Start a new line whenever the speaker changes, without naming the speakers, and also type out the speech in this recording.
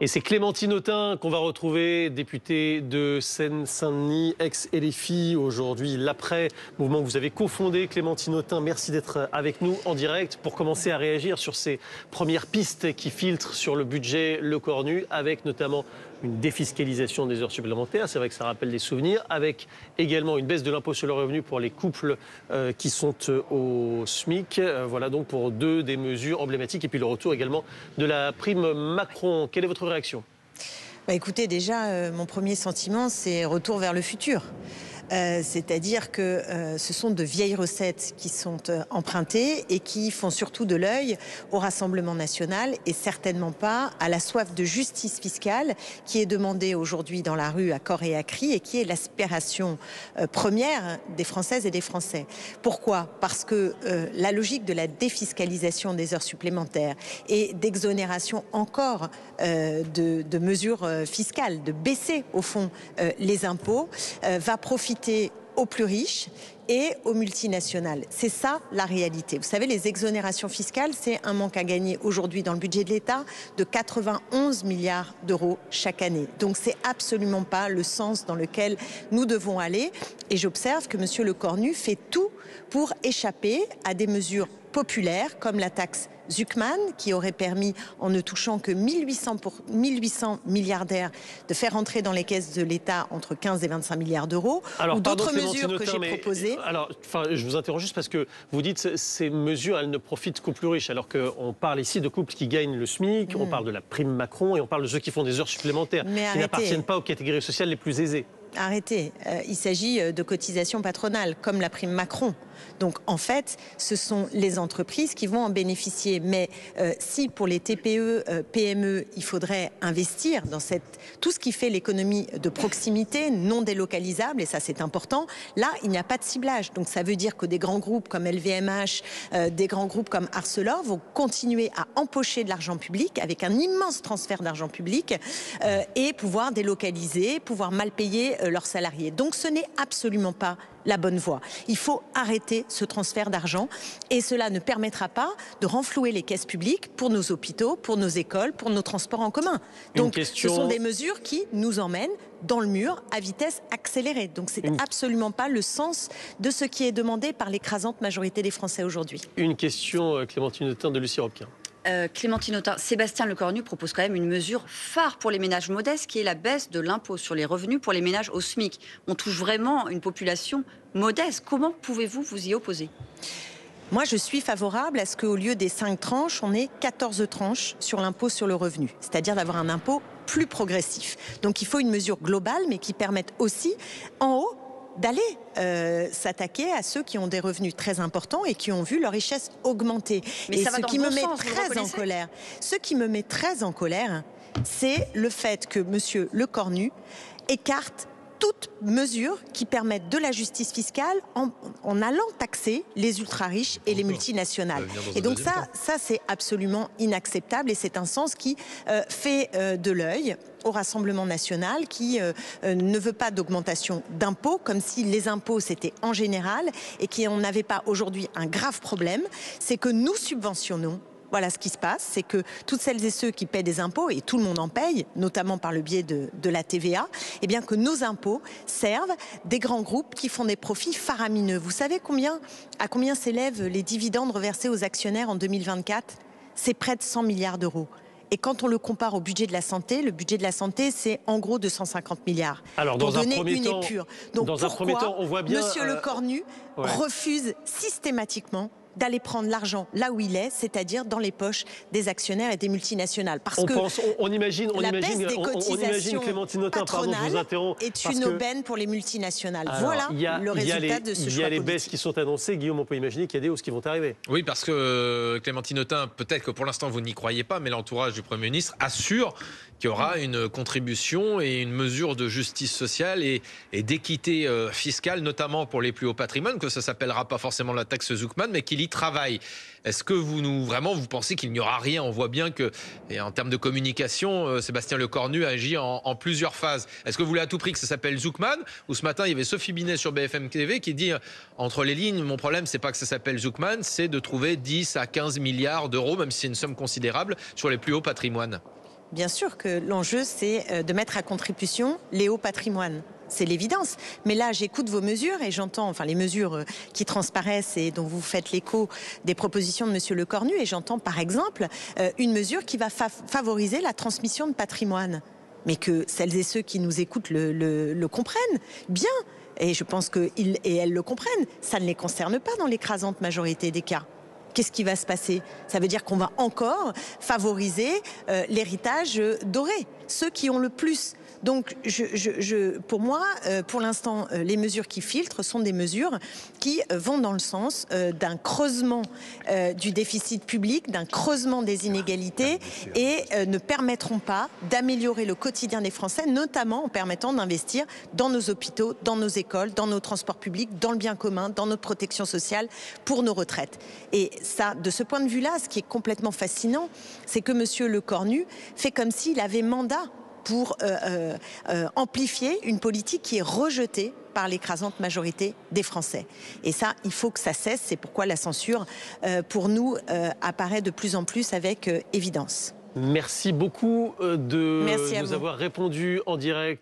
Et c'est Clémentine Autain qu'on va retrouver, députée de Seine-Saint-Denis, ex-LFI, aujourd'hui l'après-mouvement que vous avez cofondé. Clémentine Autain, merci d'être avec nous en direct pour commencer à réagir sur ces premières pistes qui filtrent sur le budget Lecornu, avec notamment une défiscalisation des heures supplémentaires. C'est vrai que ça rappelle des souvenirs, avec également une baisse de l'impôt sur le revenu pour les couples qui sont au SMIC. Voilà donc pour deux des mesures emblématiques. Et puis le retour également de la prime Macron. Quelle est votre réaction ?
Écoutez, déjà, mon premier sentiment, c'est retour vers le futur. C'est-à-dire que ce sont de vieilles recettes qui sont empruntées et qui font surtout de l'œil au Rassemblement national et certainement pas à la soif de justice fiscale qui est demandée aujourd'hui dans la rue à corps et à cri et qui est l'aspiration première des Françaises et des Français. Pourquoi ? Parce que la logique de la défiscalisation des heures supplémentaires et d'exonération encore de mesures fiscales, de baisser au fond les impôts, va profiter aux plus riches et aux multinationales. C'est ça la réalité. Vous savez, les exonérations fiscales, c'est un manque à gagner aujourd'hui dans le budget de l'État de 91 milliards d'euros chaque année. Donc c'est absolument pas le sens dans lequel nous devons aller. Et j'observe que M. Lecornu fait tout pour échapper à des mesures populaires comme la taxe Zuckman, qui aurait permis, en ne touchant que 1800 milliardaires, de faire entrer dans les caisses de l'État entre 15 et 25 milliards d'euros, ou d'autres mesures que j'ai proposées.
Je vous interroge juste parce que vous dites que ces mesures, elles ne profitent qu'aux plus riches, alors qu'on parle ici de couples qui gagnent le SMIC, on parle de la prime Macron et on parle de ceux qui font des heures supplémentaires, qui n'appartiennent pas aux catégories sociales les plus aisées.
Arrêtez, il s'agit de cotisations patronales, comme la prime Macron. Donc en fait, ce sont les entreprises qui vont en bénéficier. Mais si pour les TPE, PME, il faudrait investir dans tout ce qui fait l'économie de proximité, non délocalisable, et ça c'est important, là il n'y a pas de ciblage. Donc ça veut dire que des grands groupes comme LVMH, des grands groupes comme Arcelor vont continuer à empocher de l'argent public avec un immense transfert d'argent public et pouvoir délocaliser, pouvoir mal payer leurs salariés. Donc ce n'est absolument pas la bonne voie. Il faut arrêter ce transfert d'argent et cela ne permettra pas de renflouer les caisses publiques pour nos hôpitaux, pour nos écoles, pour nos transports en commun. Donc ce sont des mesures qui nous emmènent dans le mur à vitesse accélérée. Donc c'est absolument pas le sens de ce qui est demandé par l'écrasante majorité des Français aujourd'hui.
Une question, Clémentine Autain, de Lucie Robquin.
Clémentine Autain, Sébastien Lecornu propose quand même une mesure phare pour les ménages modestes qui est la baisse de l'impôt sur les revenus pour les ménages au SMIC. On touche vraiment une population modeste. Comment pouvez-vous vous y opposer ?
Moi, je suis favorable à ce qu'au lieu des 5 tranches, on ait 14 tranches sur l'impôt sur le revenu, c'est-à-dire d'avoir un impôt plus progressif. Donc il faut une mesure globale, mais qui permette aussi, en haut, d'aller s'attaquer à ceux qui ont des revenus très importants et qui ont vu leur richesse augmenter.
Mais
et
ça
ce qui me met très en colère, c'est le fait que M. Lecornu écarte toute mesure qui permette de la justice fiscale en allant taxer les ultra-riches et les multinationales. Et donc ça c'est absolument inacceptable et c'est un sens qui fait de l'œil au Rassemblement national qui ne veut pas d'augmentation d'impôts, comme si les impôts c'était en général et qu'on n'avait pas aujourd'hui un grave problème, c'est que nous subventionnons. Voilà ce qui se passe, c'est que toutes celles et ceux qui paient des impôts, et tout le monde en paye, notamment par le biais de la TVA, eh bien que nos impôts servent des grands groupes qui font des profits faramineux. Vous savez à combien s'élèvent les dividendes reversés aux actionnaires en 2024 ? C'est près de 100 milliards d'euros. Et quand on le compare au budget de la santé, le budget de la santé, c'est en gros 250 milliards.
Alors,
pour donner une épure. Donc
dans un premier temps, on voit bien,
M. Lecornu refuse systématiquement d'aller prendre l'argent là où il est, c'est-à-dire dans les poches des actionnaires et des multinationales. Parce que
on imagine
Clémentine Autain, pardon, je vous interromps, est une aubaine pour les multinationales.
Alors,
voilà le résultat de ce choix politique.
Il y a les baisses qui sont annoncées. Guillaume, on peut imaginer qu'il y a des hausses qui vont arriver.
Oui, parce que Clémentine Autain, peut-être que pour l'instant vous n'y croyez pas, mais l'entourage du Premier ministre assure qu'il y aura une contribution et une mesure de justice sociale et d'équité fiscale, notamment pour les plus hauts patrimoines, que ça ne s'appellera pas forcément la taxe Zuckman, mais qu'il y travaille. Est-ce que vous pensez qu'il n'y aura rien ? On voit bien que, en termes de communication, Sébastien Lecornu agit en plusieurs phases. Est-ce que vous voulez à tout prix que ça s'appelle Zuckman ? Ou ce matin, il y avait Sophie Binet sur BFM TV qui dit, entre les lignes, mon problème, c'est pas que ça s'appelle Zuckman, c'est de trouver 10 à 15 milliards d'euros, même si c'est une somme considérable, sur les plus hauts patrimoines.
bien sûr que l'enjeu, c'est de mettre à contribution les hauts patrimoines. C'est l'évidence. Mais là, j'écoute vos mesures et j'entends, enfin les mesures qui transparaissent et dont vous faites l'écho des propositions de Monsieur Lecornu, et j'entends par exemple une mesure qui va favoriser la transmission de patrimoine. Mais que celles et ceux qui nous écoutent le comprennent bien. Et je pense qu'ils et elles le comprennent. Ça ne les concerne pas dans l'écrasante majorité des cas. Qu'est-ce qui va se passer? Ça veut dire qu'on va encore favoriser l'héritage doré, ceux qui ont le plus. Donc, pour moi, pour l'instant, les mesures qui filtrent sont des mesures qui vont dans le sens d'un creusement du déficit public, d'un creusement des inégalités et ne permettront pas d'améliorer le quotidien des Français, notamment en permettant d'investir dans nos hôpitaux, dans nos écoles, dans nos transports publics, dans le bien commun, dans notre protection sociale, pour nos retraites. Et ça, de ce point de vue-là, ce qui est complètement fascinant, c'est que Monsieur Lecornu fait comme s'il avait mandat pour amplifier une politique qui est rejetée par l'écrasante majorité des Français. Et ça, il faut que ça cesse. C'est pourquoi la censure, pour nous, apparaît de plus en plus avec évidence.
Merci beaucoup de
Merci à
nous
vous.
avoir répondu en direct.